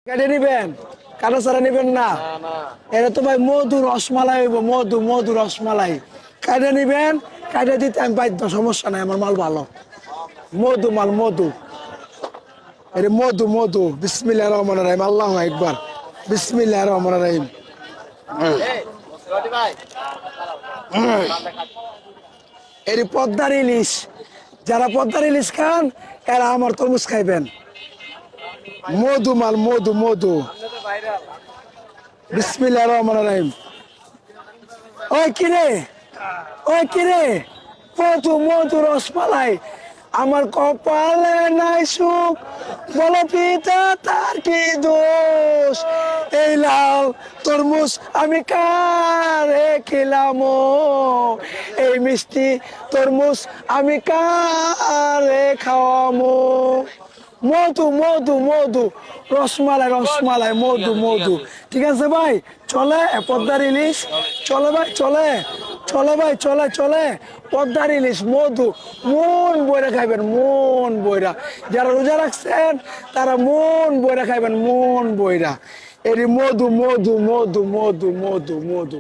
কেটে নিবেন, কাটা ছাড়া নিবেন না। এটা তো ভাই মধু রসমালাই হইব, মধু মধু রসমালাই। কাটে নিবেন, কাটে দিতে আমি বাধ্য, সমস্যা নাই, আমার মাল ভালো। মধু মাল, মধু। এটা মধু মধু। বিসমিল্লাহির রহমানির রহিম, আল্লাহু আকবার। বিসমিল্লাহির রহমানির রহিম। এর পদ্মার ইলিশ, যারা পদ্মার ইলিশ খান এরা আমার তরমুজ খাইবেন। মধু মাল, মধু মধু। বিসমিল্লাহির রহমানির রহিম। ওই কিরে, ওই কিরে, মধু মধু রসমালাই। আমার কপালে নাই সুখ, বলো পিতা তার কি দোষ। এই লাল তরমুজ আমি কারে খেলাম, এই মিষ্টি তরমুজ আমি কারে খাওয়ামো। মধু মধু মধু রসমালাই, রসমালাই, মধু মধু। ঠিক আছে ভাই, চলে পদ্মার ইলিশ, চলে ভাই, চলে চলে ভাই, চলে চলে পদ্মার ইলিশ মধু। মন বইরা খাইবেন, মন বইরা। যারা রোজা রাখছেন তারা মন বইরা খাইবেন, মন বইরা। এর মধু মধু মধু মধু মধু মধু।